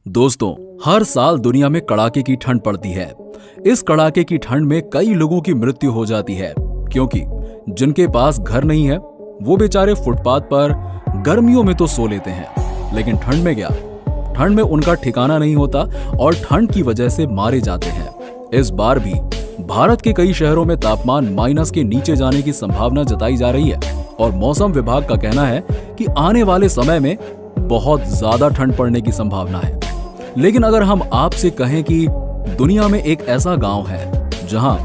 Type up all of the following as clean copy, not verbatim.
दोस्तों, हर साल दुनिया में कड़ाके की ठंड पड़ती है। इस कड़ाके की ठंड में कई लोगों की मृत्यु हो जाती है, क्योंकि जिनके पास घर नहीं है वो बेचारे फुटपाथ पर गर्मियों में तो सो लेते हैं, लेकिन ठंड में क्या? ठंड में उनका ठिकाना नहीं होता और ठंड की वजह से मारे जाते हैं। इस बार भी भारत के कई शहरों में तापमान माइनस के नीचे जाने की संभावना जताई जा रही है और मौसम विभाग का कहना है कि आने वाले समय में बहुत ज्यादा ठंड पड़ने की संभावना है। लेकिन अगर हम आपसे कहें कि दुनिया में एक ऐसा गांव है जहां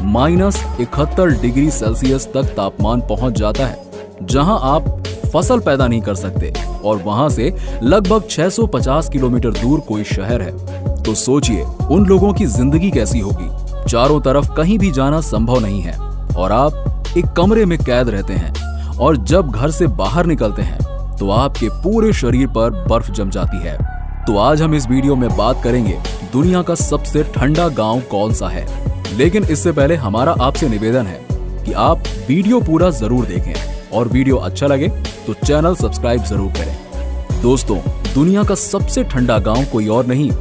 -71 डिग्री सेल्सियस तक तापमान पहुंच जाता है, जहां आप फसल पैदा नहीं कर सकते और वहां से लगभग 650 किलोमीटर दूर कोई शहर है, तो सोचिए उन लोगों की जिंदगी कैसी होगी। चारों तरफ कहीं भी जाना संभव नहीं है और आप एक कमरे में कैद रहते हैं और जब घर से बाहर निकलते हैं तो आपके पूरे शरीर पर बर्फ जम जाती है। तो आज हम इस वीडियो में बात करेंगे दुनिया का सबसे ठंडा गांव कौन सा है। लेकिन इससे पहले हमारा आपसे निवेदन है कि आप वीडियो पूरा जरूर देखें और वीडियो अच्छा लगे तो चैनल सब्सक्राइब जरूर करें। दोस्तों, दुनिया का सबसे ठंडा गांव कोई और नहीं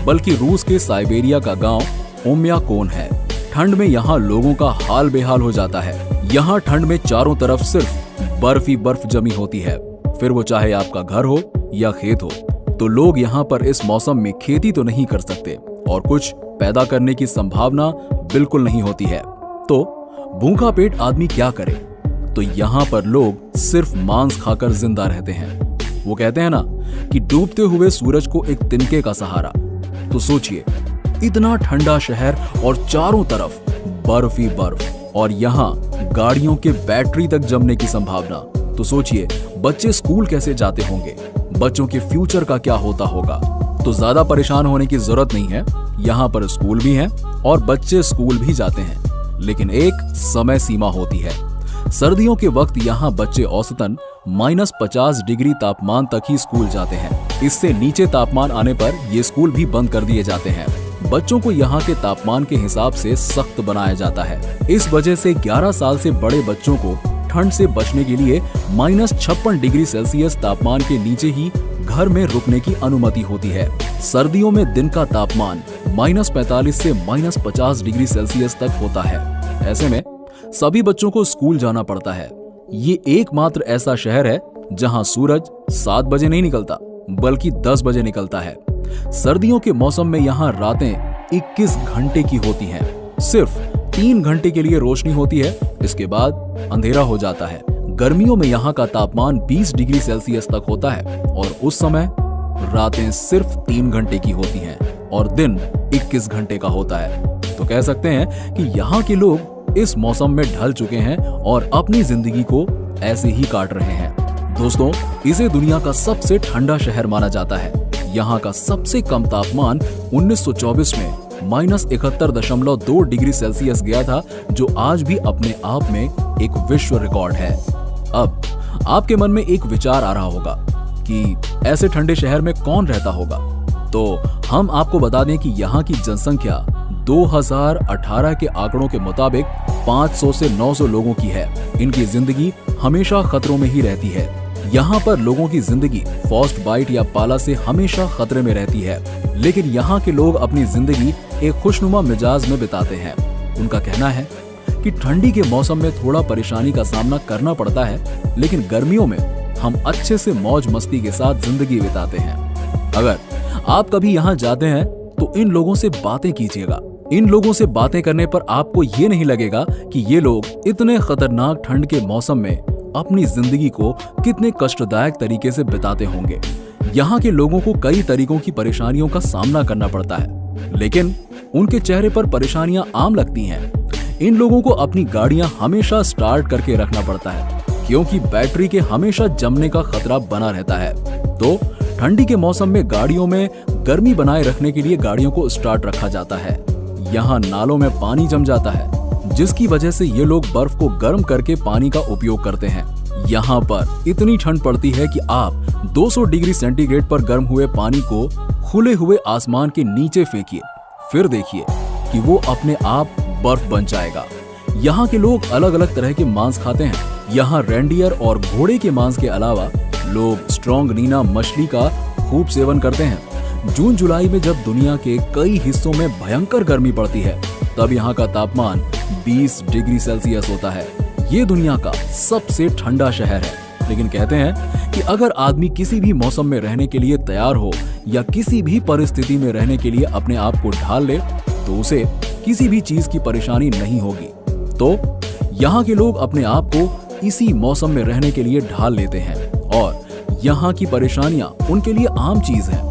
बल्कि रूस के साइबेरिया का गांव ओम्याकोन है। ठंड में यहाँ लोगों का हाल बेहाल हो जाता है। यहाँ ठंड में चारों तरफ सिर्फ बर्फ ही बर्फ जमी होती है, फिर वो चाहे आपका घर हो या खेत हो। तो लोग यहाँ पर इस मौसम में खेती तो नहीं कर सकते और कुछ पैदा करने की संभावना बिल्कुल नहीं होती है। तो भूखा पेट आदमी क्या करे? तो यहाँ पर लोग सिर्फ मांस खाकर जिंदा रहते हैं। वो कहते हैं ना कि डूबते हुए सूरज को एक तिनके का सहारा। तो सोचिए, इतना ठंडा शहर और चारों तरफ बर्फ ही बर्फ और यहाँ गाड़ियों के बैटरी तक जमने की संभावना। तो सोचिए बच्चे स्कूल कैसे जाते होंगे, बच्चों के फ्यूचर का क्या होता होगा। तो ज्यादा परेशान होने की जरूरत नहीं है। यहाँ पर स्कूल भी हैं और बच्चे स्कूल भी जाते हैं, लेकिन एक समय सीमा होती है। सर्दियों के वक्त यहाँ बच्चे औसतन -50 डिग्री तापमान तक ही स्कूल जाते हैं। इससे नीचे तापमान आने पर ये स्कूल भी बंद कर दिए जाते हैं। बच्चों को यहाँ के तापमान के हिसाब से सख्त बनाया जाता है। इस वजह से 11 साल से बड़े बच्चों को ठंड से बचने के लिए -56 डिग्री सेल्सियस तापमान के नीचे ही घर में रुकने की अनुमति होती है। सर्दियों में दिन का तापमान -45 से -50 डिग्री सेल्सियस तक होता है। ऐसे में सभी बच्चों को स्कूल जाना पड़ता है। ये एकमात्र ऐसा शहर है जहां सूरज 7 बजे नहीं निकलता बल्कि 10 बजे निकलता है। सर्दियों के मौसम में यहाँ रातें 21 घंटे की होती हैं। सिर्फ 3 घंटे के लिए रोशनी होती है, इसके बाद अंधेरा हो जाता है। गर्मियों में यहाँ का तापमान 20 डिग्री सेल्सियस तक होता है और उस समय रातें सिर्फ 3 घंटे की होती हैं और दिन 21 घंटे का होता है। तो कह सकते हैं कि यहाँ के लोग इस मौसम में ढल चुके हैं और अपनी जिंदगी को ऐसे ही काट रहे हैं। दोस्तों, इसे दुनिया का सबसे ठंडा शहर माना जाता है। यहाँ का सबसे कम तापमान 1924 में -71.2 डिग्री सेल्सियस गया था, जो आज भी अपने आप में एक विश्व रिकॉर्ड है। अब आपके मन में एक विचार आ रहा होगा कि ऐसे ठंडे शहर में कौन रहता होगा। तो हम आपको बता दें कि यहाँ की जनसंख्या 2018 के आंकड़ों के मुताबिक 500 से 900 लोगों की है। इनकी जिंदगी हमेशा खतरों में ही रहती है। यहाँ पर लोगों की जिंदगी फ्रॉस्ट बाइट या पाला से हमेशा खतरे में रहती है, लेकिन यहाँ के लोग अपनी जिंदगी एक खुशनुमा मिजाज में बिताते हैं। उनका कहना है कि ठंडी के मौसम में थोड़ा परेशानी का सामना करना पड़ता है, लेकिन गर्मियों में हम अच्छे से मौज मस्ती के साथ जिंदगी बिताते हैं। अगर आप कभी यहाँ जाते हैं तो इन लोगों से बातें कीजिएगा। इन लोगों से बातें करने पर आपको ये नहीं लगेगा कि ये लोग इतने खतरनाक ठंड के मौसम में अपनी जिंदगी को कितने कष्टदायक तरीके से बिताते होंगे। यहाँ के लोगों को कई तरीकों की परेशानियों का सामना करना पड़ता है, लेकिन उनके चेहरे पर परेशानियां आम लगती हैं। इन लोगों को अपनी गाड़ियां हमेशा स्टार्ट करके रखना पड़ता है, क्योंकि बैटरी के हमेशा जमने का खतरा बना रहता है। तो ठंडी के मौसम में गाड़ियों में गर्मी बनाए रखने के लिए गाड़ियों को स्टार्ट रखा जाता है। यहाँ नालों में पानी जम जाता है, जिसकी वजह से ये लोग बर्फ को गर्म करके पानी का उपयोग करते हैं। यहाँ पर इतनी ठंड पड़ती है कि आप 200 डिग्री सेंटीग्रेड पर गर्म हुए पानी को खुले हुए आसमान के नीचे फेंकिए, फिर देखिए कि वो अपने आप बर्फ बन जाएगा। यहाँ के लोग अलग अलग तरह के मांस खाते हैं। यहाँ रेंडियर और घोड़े के मांस के अलावा लोग स्ट्रॉन्ग नीना मछली का खूब सेवन करते हैं, जून जुलाई में जब दुनिया के कई हिस्सों में भयंकर गर्मी पड़ती है, तब यहाँ का तापमान 20 डिग्री सेल्सियस होता है। ये दुनिया का सबसे ठंडा शहर है। लेकिन कहते हैं कि अगर आदमी किसी भी मौसम में रहने के लिए तैयार हो या किसी भी परिस्थिति में रहने के लिए अपने आप को ढाल ले, तो उसे किसी भी चीज की परेशानी नहीं होगी। तो यहाँ के लोग अपने आप को इसी मौसम में रहने के लिए ढाल लेते हैं और यहाँ की परेशानियां उनके लिए आम चीज है।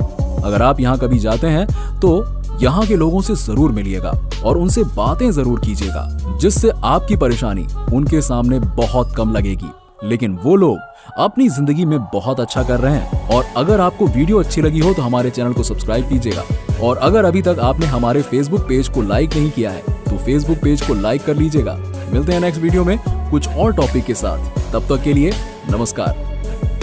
अगर आप यहाँ कभी जाते हैं तो यहाँ के लोगों से जरूर मिलिएगा और उनसे बातें जरूर कीजिएगा, जिससे आपकी परेशानी उनके सामने बहुत कम लगेगी। लेकिन वो लोग अपनी जिंदगी में बहुत अच्छा कर रहे हैं। और अगर आपको वीडियो अच्छी लगी हो तो हमारे चैनल को सब्सक्राइब कीजिएगा। और अगर अभी तक आपने हमारे फेसबुक पेज को लाइक नहीं किया है तो फेसबुक पेज को लाइक कर लीजिएगा। मिलते हैं नेक्स्ट वीडियो में कुछ और टॉपिक के साथ। तब तक के लिए नमस्कार।